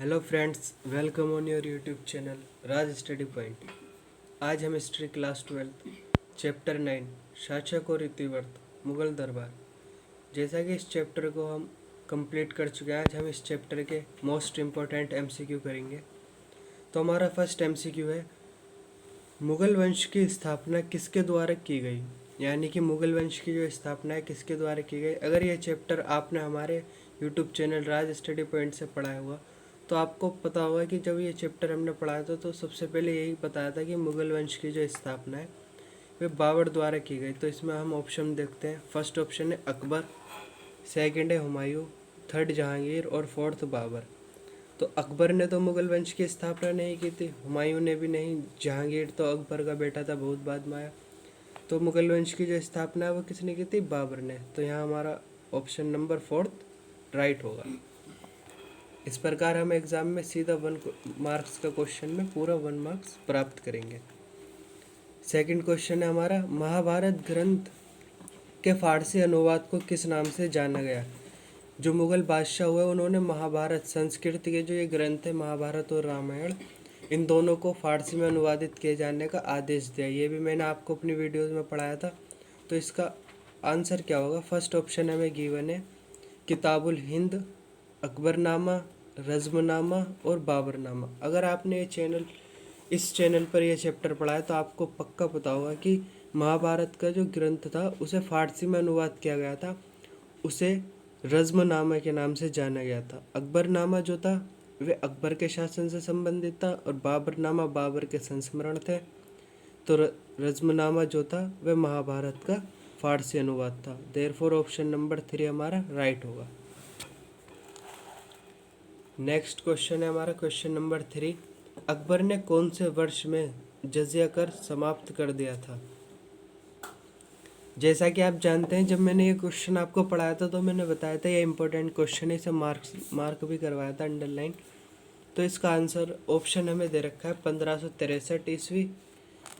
Hello friends, welcome on your YouTube channel Raj study point. आज हम history class 12 chapter 9 शासक और रीतिवर्त मुगल दरबार। जैसा कि इस चैप्टर को हम कंप्लीट कर चुके हैं, आज हम इस चैप्टर के मोस्ट इम्पोर्टेंट एमसीक्यू करेंगे। तो हमारा फर्स्ट एमसीक्यू है, मुगल वंश की स्थापना किसके द्वारा की गई। यानी कि मुगल वंश की जो स्थापना है किसके द्वारा की गई। अगर ये चैप्टर आपने हमारे यूट्यूब चैनल राज स्टडी पॉइंट से पढ़ा हुआ तो आपको पता होगा कि जब ये चैप्टर हमने पढ़ाया था तो सबसे पहले यही बताया था कि मुगल वंश की जो स्थापना है वे बाबर द्वारा की गई। तो इसमें हम ऑप्शन देखते हैं। फर्स्ट ऑप्शन है अकबर, सेकंड है हुमायूं, थर्ड जहांगीर और फोर्थ बाबर। तो अकबर ने तो मुगल वंश की स्थापना नहीं की थी, हुमायूं ने भी नहीं, जहांगीर तो अकबर का बेटा था, बहुत बाद में आया। तो मुगल वंश की जो स्थापना है वो किसने की थी, बाबर ने। तो यहाँ हमारा ऑप्शन नंबर फोर्थ राइट होगा। इस प्रकार हम एग्जाम में सीधा 1 मार्क्स का क्वेश्चन में पूरा 1 मार्क्स प्राप्त करेंगे। सेकंड क्वेश्चन है हमारा, महाभारत ग्रंथ के फारसी अनुवाद को किस नाम से जाना गया। जो मुगल बादशाह हुए उन्होंने महाभारत संस्कृत के जो ये ग्रंथ है महाभारत और रामायण, इन दोनों को फारसी में अनुवादित किए जाने का आदेश दिया। ये भी मैंने आपको अपनी वीडियोस में पढ़ाया था। तो इसका आंसर क्या होगा। फर्स्ट ऑप्शन हमें गिवन है किताबुल हिंद, अकबरनामा, रज़्मनामा और बाबरनामा। अगर आपने इस चैनल पर यह चैप्टर पढ़ा है तो आपको पक्का पता होगा कि महाभारत का जो ग्रंथ था उसे फारसी में अनुवाद किया गया था, उसे रज़्मनामा के नाम से जाना गया था। अकबरनामा जो था वे अकबर के शासन से संबंधित था और बाबरनामा बाबर के संस्मरण थे। तो रज़्मनामा जो था वह महाभारत का फारसी अनुवाद था। देयरफॉर ऑप्शन नंबर 3 हमारा राइट होगा। नेक्स्ट क्वेश्चन है हमारा क्वेश्चन नंबर 3, अकबर ने कौन से वर्ष में जजिया कर समाप्त कर दिया था। जैसा कि आप जानते हैं, जब मैंने ये क्वेश्चन आपको पढ़ाया था तो मैंने बताया था ये इंपॉर्टेंट क्वेश्चन है, इसे मार्क भी करवाया था अंडरलाइन। तो इसका आंसर ऑप्शन हमें दे रखा है 1563 ईस्वी,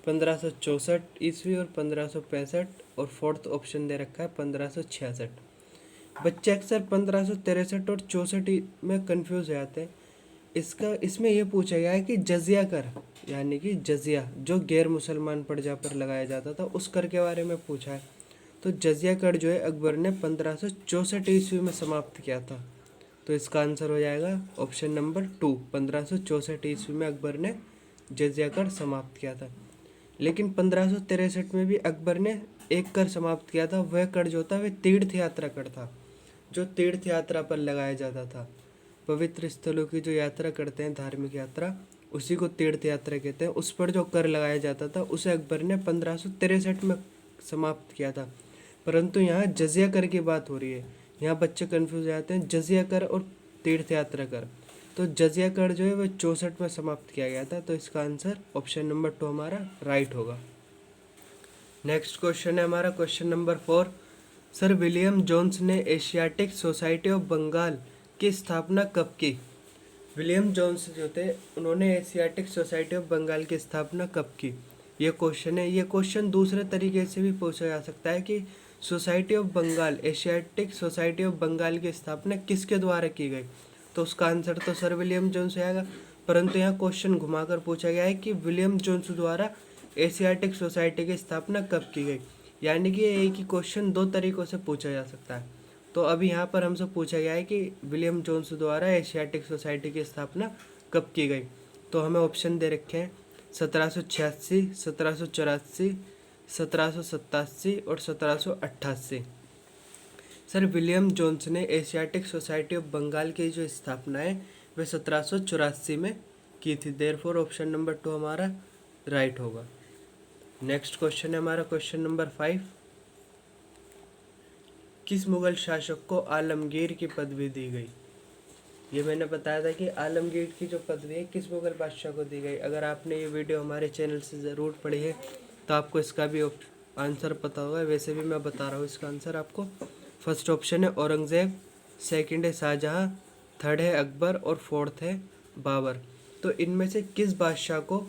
1564 ईस्वी और 1565, और फोर्थ ऑप्शन दे रखा है 1566। बच्चे अक्सर 1563 और 64 में कंफ्यूज हो जाते हैं। इसमें यह पूछा गया है कि जजिया कर, यानी कि जजिया जो गैर मुसलमान प्रजा पर लगाया जाता था उस कर के बारे में पूछा है। तो जजिया कर जो है अकबर ने 1564 ईस्वी में समाप्त किया था। तो इसका आंसर हो जाएगा ऑप्शन नंबर 2, 1564 ईस्वी में अकबर ने जजिया कर समाप्त किया था। लेकिन 1563 में भी अकबर ने एक कर समाप्त किया था। वह कर जो था वह तीर्थ यात्रा कर था, जो तीर्थ यात्रा पर लगाया जाता था। पवित्र स्थलों की जो यात्रा करते हैं, धार्मिक यात्रा, उसी को तीर्थ यात्रा कहते हैं। उस पर जो कर लगाया जाता था उसे अकबर ने 1563 में समाप्त किया था। परंतु यहाँ जजिया कर की बात हो रही है। यहाँ बच्चे कन्फ्यूज हो जाते हैं जजिया कर और तीर्थ यात्रा कर। तो जजिया कर जो है वह 64 में समाप्त किया गया था। तो इसका आंसर ऑप्शन नंबर 2 हमारा राइट होगा। नेक्स्ट क्वेश्चन है हमारा question number 4, sir William Jones ने एशियाटिक सोसाइटी ऑफ बंगाल की स्थापना कब की। विलियम जोन्स जो थे उन्होंने एशियाटिक सोसाइटी ऑफ बंगाल की स्थापना कब की, ये क्वेश्चन है। ये क्वेश्चन दूसरे तरीके से भी पूछा जा सकता है कि society of Bengal, Asiatic society of Bengal की स्थापना किसके द्वारा की गई। तो उसका आंसर तो सर विलियम जोन्स आएगा। परंतु यहाँ क्वेश्चन घुमाकर पूछा गया है कि विलियम जोन्स द्वारा एशियाटिक सोसाइटी की स्थापना कब की गई। यानी कि एक ही क्वेश्चन दो तरीक़ों से पूछा जा सकता है। तो अभी यहाँ पर हमसे पूछा गया है कि विलियम जोन्स द्वारा एशियाटिक सोसाइटी की स्थापना कब की गई। तो हमें ऑप्शन दे रखे हैं 1786, 1784, 1787 और 1788। सर विलियम जोन्स ने एशियाटिक सोसाइटी ऑफ बंगाल की जो स्थापना है वह 1784 में की थी। देयरफॉर ऑप्शन नंबर 2 हमारा राइट होगा। नेक्स्ट क्वेश्चन है हमारा क्वेश्चन नंबर 5, किस मुगल शासक को आलमगीर की पदवी दी गई। ये मैंने बताया था कि आलमगीर की जो पदवी है किस मुगल बादशाह को दी गई। अगर आपने ये वीडियो हमारे चैनल से ज़रूर पढ़ी है तो आपको इसका भी आंसर पता होगा। वैसे भी मैं बता रहा हूँ इसका आंसर आपको। फर्स्ट ऑप्शन है औरंगज़ेब, सेकंड है शाहजहाँ, थर्ड है अकबर और फोर्थ है बाबर। तो इनमें से किस बादशाह को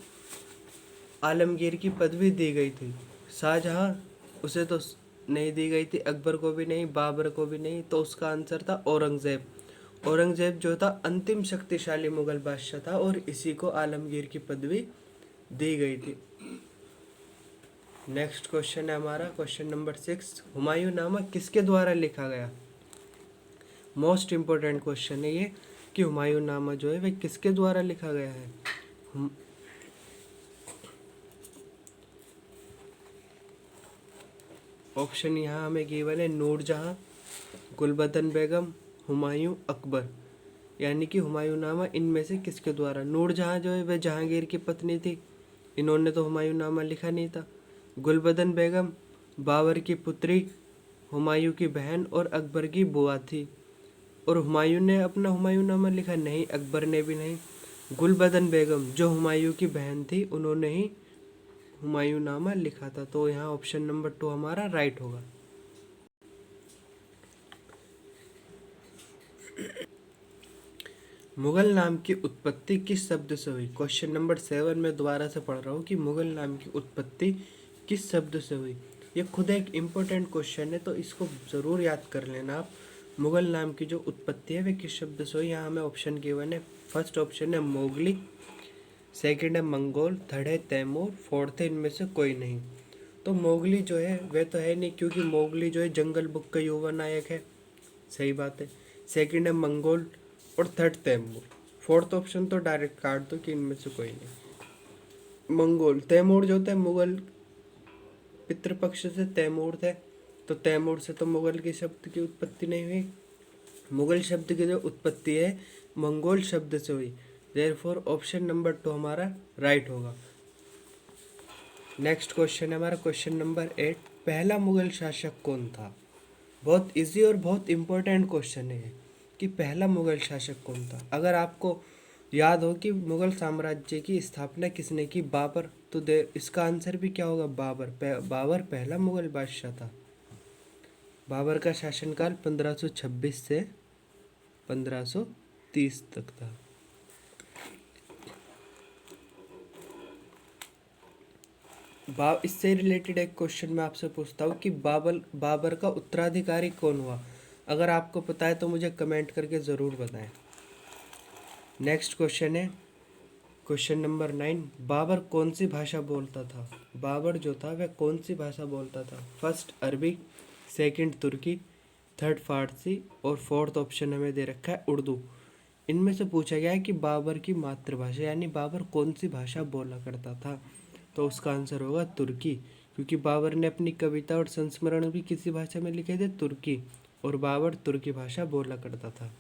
आलमगीर की पदवी दी गई थी। शाहजहाँ उसे तो नहीं दी गई थी, अकबर को भी नहीं, बाबर को भी नहीं। तो उसका आंसर था औरंगज़ेब। औरंगजेब जो था अंतिम शक्तिशाली मुगल बादशाह था और इसी को आलमगीर की पदवी दी गई थी। नेक्स्ट क्वेश्चन है हमारा क्वेश्चन नंबर 6, हुमायूंनामा किसके द्वारा लिखा गया? मोस्ट इम्पोर्टेंट क्वेश्चन है ये कि हुमायूंनामा जो है वह किसके द्वारा लिखा गया है। ऑप्शन यहाँ हमें गिवन है नूरजहां, गुलबदन बेगम, हुमायूं, अकबर। यानी कि हुमायूंनामा इनमें से किसके द्वारा? नूरजहां जो है वह जहांगीर की पत्नी थी, इन्होंने तो हुमायूंनामा लिखा नहीं था। गुलबदन बेगम बाबर की पुत्री, हुमायूं की बहन और अकबर की बुआ थी। और हुमायूं ने अपना हुमायूंनामा लिखा नहीं, अकबर ने भी नहीं। गुलबदन बेगम जो हुमायूं की बहन थी उन्होंने ही हुमायूंनामा लिखा था। तो यहाँ ऑप्शन नंबर 2 हमारा राइट होगा। मुगल नाम की उत्पत्ति किस शब्द से हुई? क्वेश्चन नंबर 7 में दोबारा से पढ़ रहा हूँ कि मुगल नाम की उत्पत्ति किस शब्द से हुई। ये खुद एक इम्पोर्टेंट क्वेश्चन है, तो इसको ज़रूर याद कर लेना आप। मुगल नाम की जो उत्पत्ति है वे किस शब्द से हुई? यहाँ हमें ऑप्शन गिवन है। फर्स्ट ऑप्शन है मोगली, सेकंड है मंगोल, थर्ड है तैमूर, फोर्थ है इनमें से कोई नहीं। तो मोगली जो है वह तो है नहीं, क्योंकि मोगली जो है जंगल बुक का युवा नायक है, सही बात है। सेकंड है मंगोल और थर्ड तैमूर। फोर्थ ऑप्शन तो डायरेक्ट काट दो कि इनमें से कोई नहीं। मंगोल, तैमूर जो थे मुगल पितृपक्ष से तैमूर थे, तो तैमूर से तो मुगल के शब्द की उत्पत्ति नहीं हुई। मुगल शब्द की जो उत्पत्ति है मंगोल शब्द से हुई। देयरफॉर ऑप्शन नंबर 2 हमारा राइट होगा। नेक्स्ट क्वेश्चन है हमारा क्वेश्चन नंबर 8, पहला मुगल शासक कौन था? बहुत इजी और बहुत इम्पोर्टेंट क्वेश्चन है कि पहला मुगल शासक कौन था। अगर आपको याद हो कि मुगल साम्राज्य की स्थापना किसने की? बाबर। तो इसका आंसर भी क्या होगा? बाबर। बाबर पहला मुगल बादशाह था। बाबर का शासनकाल 1526 से 1530 तक था। इससे रिलेटेड एक क्वेश्चन मैं आपसे पूछता हूँ कि बाबर का उत्तराधिकारी कौन हुआ? अगर आपको पता है तो मुझे कमेंट करके ज़रूर बताएं। नेक्स्ट क्वेश्चन है क्वेश्चन नंबर 9, बाबर कौन सी भाषा बोलता था? बाबर जो था वह कौन सी भाषा बोलता था? फर्स्ट अरबी, सेकंड तुर्की, थर्ड फारसी और फोर्थ ऑप्शन हमें दे रखा है उर्दू। इनमें से पूछा गया है कि बाबर की मातृभाषा यानी बाबर कौन सी भाषा बोला करता था। तो उसका आंसर होगा तुर्की, क्योंकि बाबर ने अपनी कविता और संस्मरण भी किसी भाषा में लिखे थे? तुर्की। और बाबर तुर्की भाषा बोला करता था।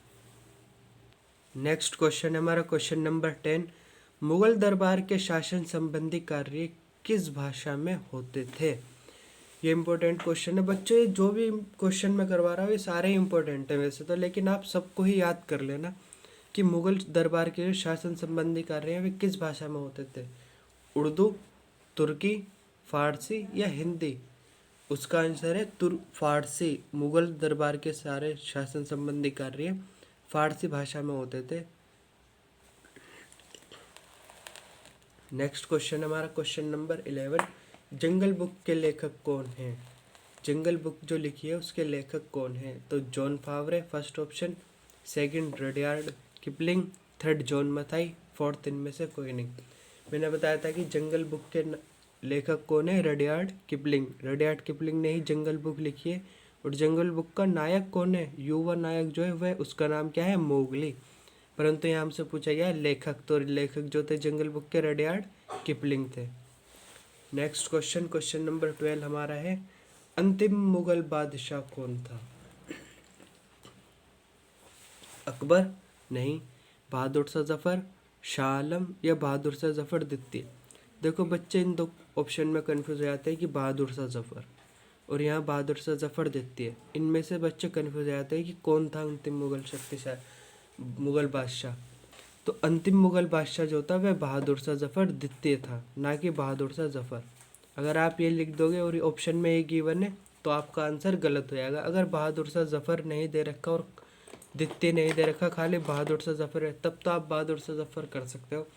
नेक्स्ट क्वेश्चन है हमारा क्वेश्चन नंबर 10, मुगल दरबार के शासन संबंधी कार्य किस भाषा में होते थे? ये इंपॉर्टेंट क्वेश्चन है बच्चों। ये जो भी क्वेश्चन मैं करवा रहा हूँ ये सारे इंपॉर्टेंट है वैसे तो, लेकिन आप सबको ही याद कर लेना कि मुगल दरबार के जो शासन संबंधी कार्य हैं वे किस भाषा में होते थे? उर्दू, तुर्की, फारसी या हिंदी? उसका आंसर है फारसी। मुगल दरबार के सारे शासन संबंधी कार्य फारसी भाषा में होते थे। नेक्स्ट क्वेश्चन हमारा क्वेश्चन नंबर 11, जंगल बुक के लेखक कौन हैं? जंगल बुक जो लिखी है उसके लेखक कौन हैं? तो जॉन फावरे first option, second Rudyard Kipling, third John Mathai, fourth इनमें से कोई नहीं। मैंने बताया था कि जंगल बुक के लेखक कौन है? Rudyard Kipling. रडियार्ड किपलिंग ने ही जंगल बुक लिखी है। और जंगल बुक का नायक कौन है? युवा नायक जो है वह उसका नाम क्या है? मोगली। परंतु यहाँ हमसे पूछा गया लेखक, तो लेखक जो थे जंगल बुक के रडियार्ड किपलिंग थे। नेक्स्ट क्वेश्चन क्वेश्चन नंबर 12 हमारा है, अंतिम मुगल बादशाह कौन था? अकबर? नहीं। बहादुर शाह जफर, शाह आलम या बहादुर शाह जफर द्वितीय? देखो बच्चे इन दो ऑप्शन में कंफ्यूज हो जाते हैं कि बहादुर शाह जफर और यहाँ बहादुर शाह जफर द्वितीय। इनमें से बच्चे कंफ्यूज हो जाते हैं कि कौन था अंतिम मुगल शक्तिशाली मुगल बादशाह। तो अंतिम मुगल बादशाह जो था वह बहादुर शाह जफर द्वितीय था, ना कि बहादुर शाह जफर। अगर आप ये लिख दोगे और ऑप्शन में ये गिवन है तो आपका आंसर गलत हो जाएगा। अगर बहादुर शाह जफर नहीं दे रखा और द्वितीय नहीं दे रखा, खाली बहादुर शाह जफर है, तब तो आप बहादुर शाह जफर कर सकते हो।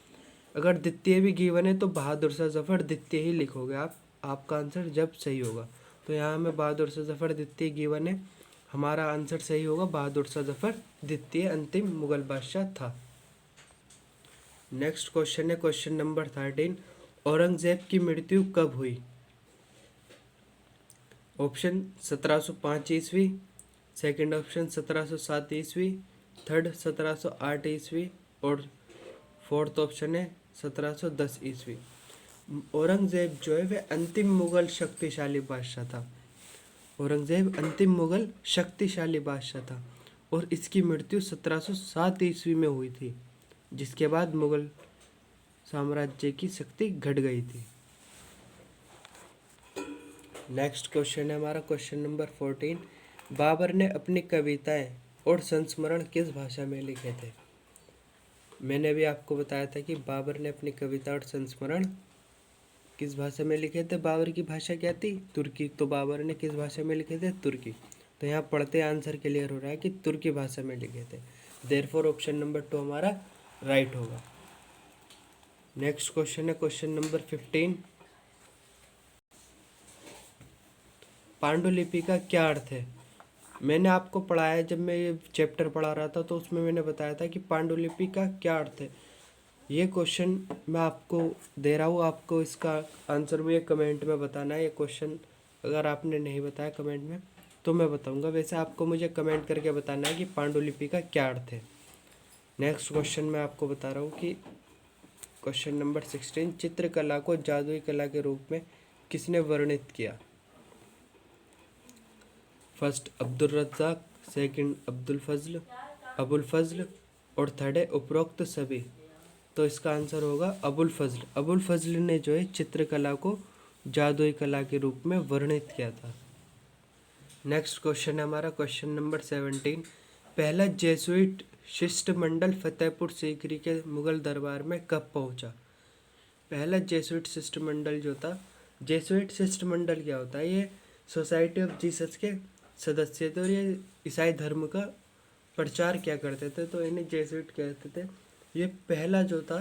अगर द्वितीय भी गिवन है तो बहादुर शाह जफर द्वितीय ही लिखोगे आप, आपका आंसर जब सही होगा। तो यहाँ हमें बहादुर शाह जफर द्वितीय गिवन है, हमारा आंसर सही होगा बहादुर शाह जफर द्वितीय अंतिम मुगल बादशाह था। नेक्स्ट क्वेश्चन है क्वेश्चन नंबर 13, औरंगजेब की मृत्यु कब हुई? ऑप्शन 1705 ईस्वी, सेकंड ऑप्शन 1707 ईस्वी, थर्ड 1708 ईस्वी और फोर्थ ऑप्शन है 1710 ईस्वी। औरंगजेब जो है वह अंतिम मुगल शक्तिशाली बादशाह था। औरंगजेब अंतिम मुगल शक्तिशाली बादशाह था और इसकी मृत्यु 1707 ईस्वी में हुई थी, जिसके बाद मुगल साम्राज्य की शक्ति घट गई थी। नेक्स्ट क्वेश्चन है हमारा क्वेश्चन नंबर 14, बाबर ने अपनी कविताएं और संस्मरण किस भाषा में लिखे थे? मैंने भी आपको बताया था कि बाबर ने अपनी कविता और संस्मरण किस भाषा में लिखे थे। बाबर की भाषा क्या थी? तुर्की। तो बाबर ने किस भाषा में लिखे थे? तुर्की। तो यहाँ पढ़ते आंसर क्लियर हो रहा है कि तुर्की भाषा में लिखे थे। देयरफॉर ऑप्शन नंबर 2 हमारा राइट होगा। नेक्स्ट क्वेश्चन है क्वेश्चन नंबर 15, पांडुलिपि का क्या अर्थ है? मैंने आपको पढ़ाया, जब मैं ये चैप्टर पढ़ा रहा था तो उसमें मैंने बताया था कि पांडुलिपि का क्या अर्थ है। ये क्वेश्चन मैं आपको दे रहा हूँ, आपको इसका आंसर मुझे कमेंट में बताना है। ये क्वेश्चन अगर आपने नहीं बताया कमेंट में तो मैं बताऊँगा, वैसे आपको मुझे कमेंट करके बताना है कि पांडुलिपि का क्या अर्थ है। नेक्स्ट क्वेश्चन मैं आपको बता रहा हूँ कि क्वेश्चन नंबर 16, चित्रकला को जादुई कला के रूप में किसने वर्णित किया? फर्स्ट अब्दुल रज़्ज़ाक, सेकंड अबुल फजल और थर्ड है उपरोक्त सभी। तो इसका आंसर होगा अबुल फजल। अबुल फजल ने जो है चित्रकला को जादुई कला के रूप में वर्णित किया था। नेक्स्ट क्वेश्चन है हमारा क्वेश्चन नंबर 17, पहला जेसुइट शिष्टमंडल फतेहपुर सीकरी के मुगल दरबार में कब पहुंचा? पहला जेसुइट शिष्टमंडल जो था, जेसुइट शिष्टमंडल क्या होता है? ये सोसाइटी ऑफ जीसस के सदस्य थे और ये ईसाई धर्म का प्रचार क्या करते थे, तो इन्हें जेसुइट कहते थे। ये पहला जो था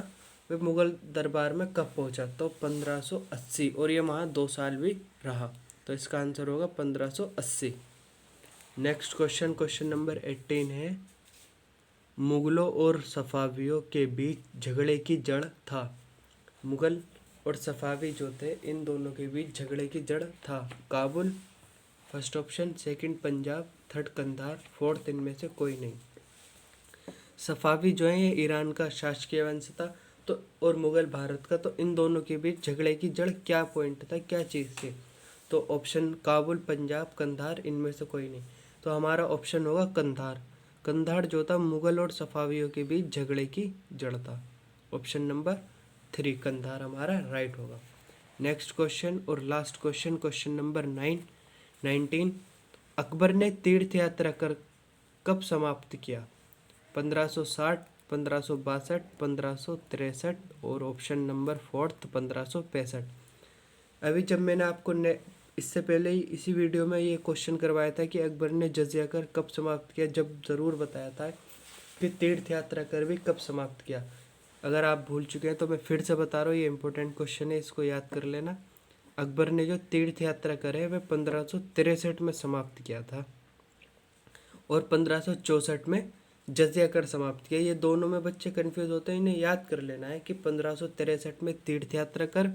वह मुगल दरबार में कब पहुंचा? तो 1580, और ये वहाँ 2 साल भी रहा। तो इसका आंसर होगा 1580। नेक्स्ट क्वेश्चन क्वेश्चन नंबर 18 है, मुगलों और सफावियों के बीच झगड़े की जड़ था। मुगल और सफावी जो थे इन दोनों के बीच झगड़े की जड़ था। Kabul first option, second Punjab, third Kandahar, fourth इनमें से कोई नहीं। सफावी जो है ये ईरान का शासकीय वंश था, तो और मुगल भारत का। तो इन दोनों के बीच झगड़े की जड़ क्या पॉइंट था, क्या चीज़ थी? तो ऑप्शन काबुल, पंजाब, कंधार, इनमें से कोई नहीं। तो हमारा ऑप्शन होगा कंधार। कंधार जो था मुगल और सफावियों के बीच झगड़े की जड़ था। ऑप्शन नंबर 3 कंधार हमारा राइट होगा। नेक्स्ट क्वेश्चन और last question question number 19, Akbar ने तीर्थ यात्रा कर कब समाप्त किया? 1560, 1562, 1563 और ऑप्शन नंबर 4 1565। अभी जब मैंने आपको इससे पहले ही इसी वीडियो में ये क्वेश्चन करवाया था कि अकबर ने जजिया कर कब समाप्त किया, जब ज़रूर बताया था कि तीर्थ यात्रा कर भी कब समाप्त किया। अगर आप भूल चुके हैं तो मैं फिर से बता रहा हूँ, ये इंपॉर्टेंट क्वेश्चन है, इसको याद कर लेना। अकबर ने जो तीर्थ यात्रा करे वह 1563 में समाप्त किया था और 1564 में जजिया कर समाप्त किया। ये दोनों में बच्चे कंफ्यूज होते हैं, इन्हें याद कर लेना है कि 1563 में तीर्थ यात्रा कर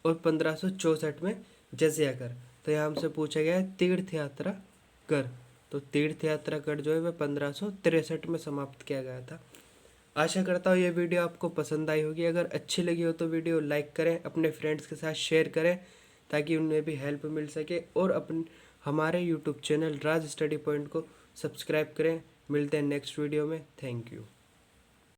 और 1564 में जजिया कर। तो यहाँ हमसे पूछा गया है तीर्थ यात्रा कर, तो तीर्थ यात्रा कर जो है वह 1563 में समाप्त किया गया था। आशा करता हूँ ये वीडियो आपको पसंद आई होगी। अगर अच्छी लगी हो तो वीडियो लाइक करें, अपने फ्रेंड्स के साथ शेयर करें ताकि उन्हें भी हेल्प मिल सके, और हमारे यूट्यूब चैनल राज स्टडी पॉइंट को सब्सक्राइब करें। मिलते हैं नेक्स्ट वीडियो में। Thank you.